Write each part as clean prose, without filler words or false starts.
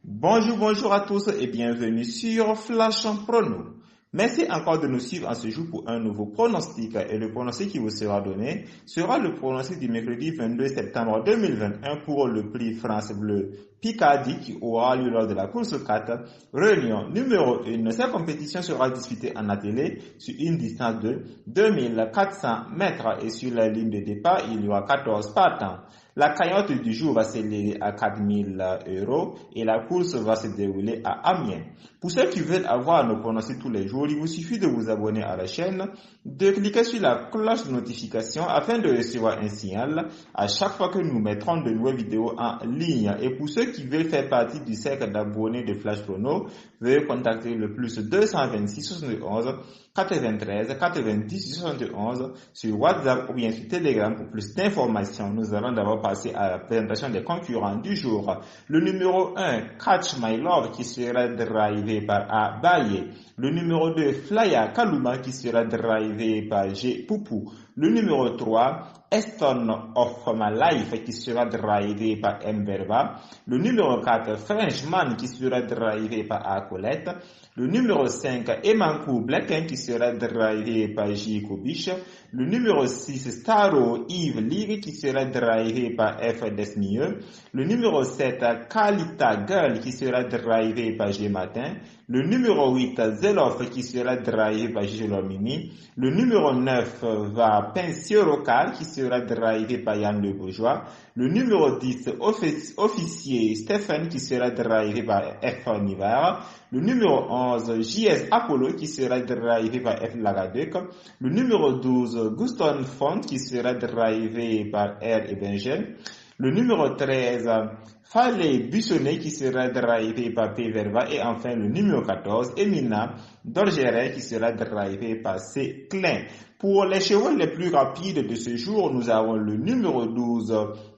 Bonjour à tous et bienvenue sur Flash Prono. Merci encore de nous suivre en ce jour pour un nouveau pronostic. Et le pronostic qui vous sera donné sera le pronostic du mercredi 22 septembre 2021 pour le prix France Bleu Picardie qui aura lieu lors de la course 4, réunion numéro 1. Cette compétition sera disputée en attelé sur une distance de 2400 mètres et sur la ligne de départ, il y aura 14 partants. La cagnotte du jour va s'élever à 4000 € et la course va se dérouler à Amiens. Pour ceux qui veulent avoir nos pronostics tous les jours, il vous suffit de vous abonner à la chaîne, de cliquer sur la cloche de notification afin de recevoir un signal à chaque fois que nous mettrons de nouvelles vidéos en ligne. Et pour ceux qui veulent faire partie du cercle d'abonnés de Flash Prono, veuillez contacter le plus 226 71 93 90 71 sur WhatsApp ou bien sur Telegram pour plus d'informations. Nous allons d'abord passer à la présentation des concurrents du jour. Le numéro 1, Catch My Love, qui sera drivé par Abaye. Le numéro 2, Flya Kaluma, qui sera drivé par G. Poupou. Le numéro 3, Eston of My Life, qui sera drivé par Mberba. Le numéro 4, Frenchman, qui sera drivé par Acolette. Le numéro 5, Emankou Blacken, qui sera drivé par J. Kobiche. Le numéro 6, Staro Yves Ligue, qui sera drivé par F. Desmieux. Le numéro 7, Kalita Girl, qui sera drivé par G. Matin. Le numéro 8, Zelof, qui sera drivé par J. Lomini. Le numéro 9 va Pensio Rocal, qui sera drivé par Yann Le Bourgeois. Le numéro 10, Officier Stéphane, qui sera drivé par F. Nivar. Le numéro 11, JS Apollo, qui sera drivé par F. Lagadec. Le numéro 12, Guston Font, qui sera drivé par R. Ebengel. Le numéro 13, Fallait Buissonnet, qui sera drivé par P. Verva. Et enfin, le numéro 14, Emina Dorgeret, qui sera drivé par C. Klein. Pour les chevaux les plus rapides de ce jour, nous avons le numéro 12,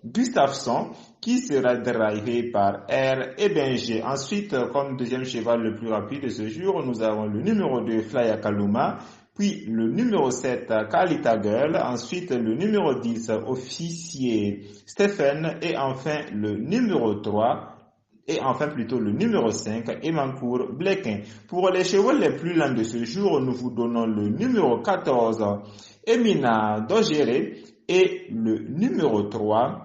Gustafsson, qui sera drivé par R. Ebenger. Ensuite, comme deuxième cheval le plus rapide de ce jour, nous avons le numéro 2, Flya Kaluma, puis le numéro 7, Kalita Girl, ensuite le numéro 10, Officier Stephen, et enfin le numéro 3, et enfin plutôt le numéro 5, Emancourt Blequin. Pour les chevaux les plus lents de ce jour, nous vous donnons le numéro 14, Emina Dogere, et le numéro 3,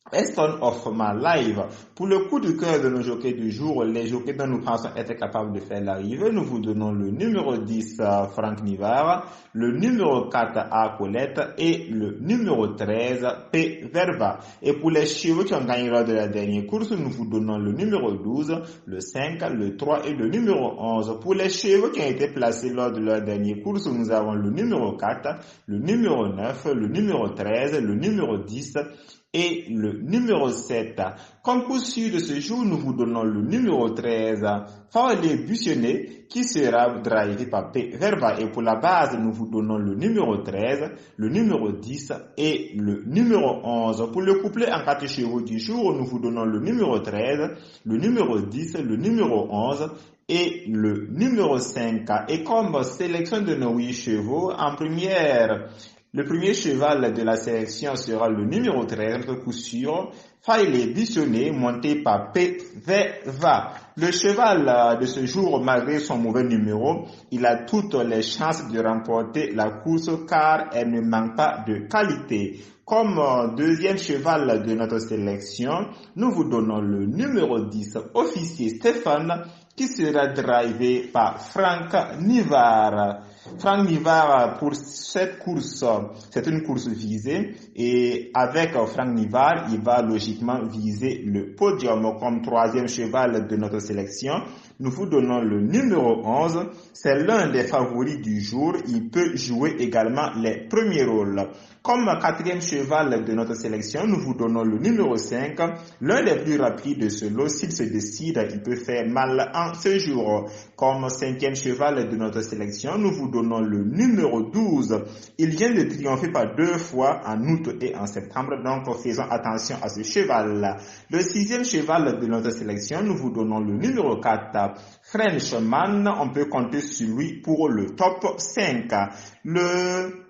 Eston of My Life. Pour le coup de cœur de nos jockeys du jour, les jockeys dont nous pensons être capables de faire l'arrivée, nous vous donnons le numéro 10, Franck Nivard, le numéro 4, A. Colette, et le numéro 13, P. Verba. Et pour les chevaux qui ont gagné lors de la dernière course, nous vous donnons le numéro 12, le 5, le 3 et le numéro 11. Pour les chevaux qui ont été placés lors de leur dernière course, nous avons le numéro 4, le numéro 9, le numéro 13, le numéro 10, et le numéro 7. Comme coup sûr de ce jour, nous vous donnons le numéro 13, Fallait Buissonnet, qui sera drivé par P. Verba. Et pour la base, nous vous donnons le numéro 13, le numéro 10 et le numéro 11. Pour le couplet en 4 chevaux du jour, nous vous donnons le numéro 13, le numéro 10, le numéro 11 et le numéro 5. Et comme sélection de nos 8 chevaux, en première, le premier cheval de la sélection sera le numéro 13, notre coup sûr, Fallait Buissonnet, monté par P. Verva. Le cheval de ce jour, malgré son mauvais numéro, il a toutes les chances de remporter la course car elle ne manque pas de qualité. Comme deuxième cheval de notre sélection, nous vous donnons le numéro 10, Officier Stéphane, qui sera drivé par Franck Nivard. Franck Nivard, pour cette course, c'est une course visée et avec Franck Nivard, il va logiquement viser le podium comme troisième cheval de notre sélection. Nous vous donnons le numéro 11, c'est l'un des favoris du jour, il peut jouer également les premiers rôles. Comme quatrième cheval de notre sélection, nous vous donnons le numéro 5, l'un des plus rapides de ce lot. S'il se décide, il peut faire mal en ce jour. Comme cinquième cheval de notre sélection, nous vous donnons le numéro 12. Il vient de triompher par 2 fois en août et en septembre, donc faisons attention à ce cheval. Le sixième cheval de notre sélection, nous vous donnons le numéro 4, Frenchman. On peut compter sur lui pour le top 5. Le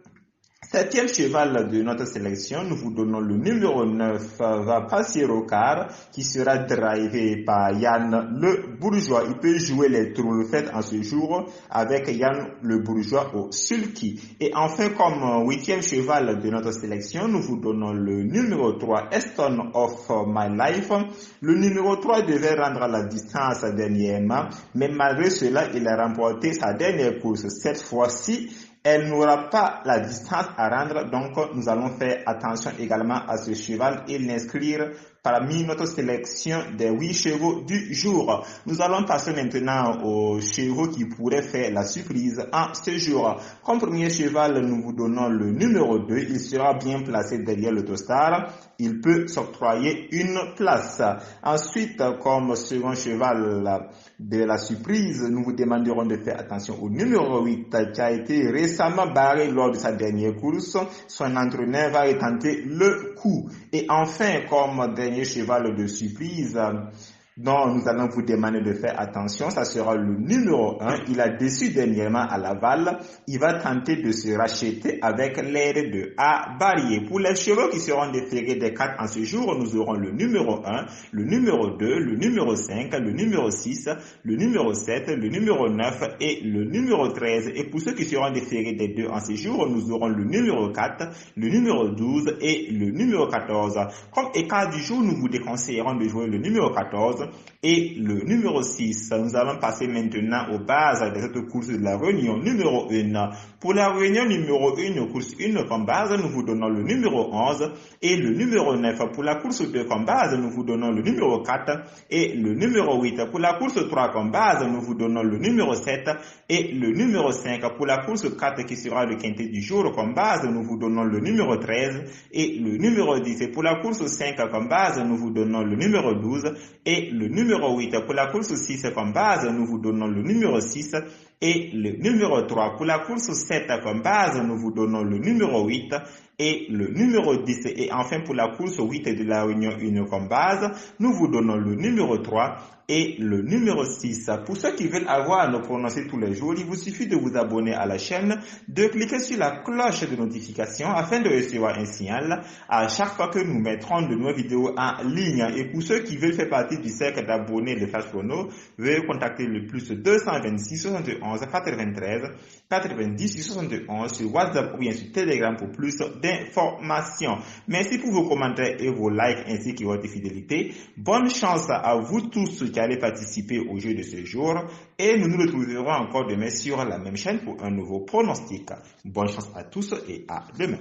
Septième cheval de notre sélection, nous vous donnons le numéro 9, va passer au quart, qui sera drivé par Yann le Bourgeois. Il peut jouer les tours faites en ce jour avec Yann le Bourgeois au sulky. Et enfin, comme huitième cheval de notre sélection, nous vous donnons le numéro 3, Aston of My Life. Le numéro 3 devait rendre la distance dernièrement, mais malgré cela, il a remporté sa dernière course. Cette fois-ci, elle n'aura pas la distance à rendre, donc nous allons faire attention également à ce cheval et l'inscrire parmi notre sélection des 8 chevaux du jour. Nous allons passer maintenant aux chevaux qui pourraient faire la surprise en ce jour. Comme premier cheval, nous vous donnons le numéro 2. Il sera bien placé derrière l'Autostar. Il peut s'octroyer une place. Ensuite, comme second cheval de la surprise, nous vous demanderons de faire attention au numéro 8 qui a été récemment barré lors de sa dernière course. Son entraîneur va retenter le coup. Et enfin, comme dernier cheval de surprise dont nous allons vous demander de faire attention, ça sera le numéro 1. Il a déçu dernièrement à Laval. Il va tenter de se racheter avec l'aide de A. Barrier. Pour les chevaux qui seront déférés des 4 en ce jour, nous aurons le numéro 1, le numéro 2, le numéro 5, le numéro 6, le numéro 7, le numéro 9 et le numéro 13. Et pour ceux qui seront déférés des 2 en ce jour, nous aurons le numéro 4, le numéro 12 et le numéro 14. Comme écart du jour, nous vous déconseillerons de jouer le numéro 14 et le numéro 6. Nous allons passer maintenant aux bases de cette course de la réunion numéro 1. Pour la réunion numéro 1, course 1 comme base, nous vous donnons le numéro 11 et le numéro 9. Pour la course 2 comme base, nous vous donnons le numéro 4 et le numéro 8. Pour la course 3 comme base, nous vous donnons le numéro 7 et le numéro 5. Pour la course 4 qui sera le quintet du jour comme base, nous vous donnons le numéro 13 et le numéro 10. Et pour la course 5 comme base, nous vous donnons le numéro 12 et le numéro 8. Pour la course 6 comme base, nous vous donnons le numéro 6 et le numéro 3. Pour la course 7 comme base, nous vous donnons le numéro 8 et le numéro 10. Et enfin, pour la course 8 de la réunion 1 comme base, nous vous donnons le numéro 3 et le numéro 6. Pour ceux qui veulent avoir à nous prononcer tous les jours, il vous suffit de vous abonner à la chaîne, de cliquer sur la cloche de notification afin de recevoir un signal à chaque fois que nous mettrons de nouvelles vidéos en ligne. Et pour ceux qui veulent faire partie du cercle d'abonnés de Flash Chrono, veuillez contacter le plus 226 71 93 90 71 sur WhatsApp ou bien sur Telegram pour plus d'informations. Merci pour vos commentaires et vos likes ainsi que votre fidélité. Bonne chance à vous tous qui allez participer au jeu de ce jour et nous nous retrouverons encore demain sur la même chaîne pour un nouveau pronostic. Bonne chance à tous et à demain.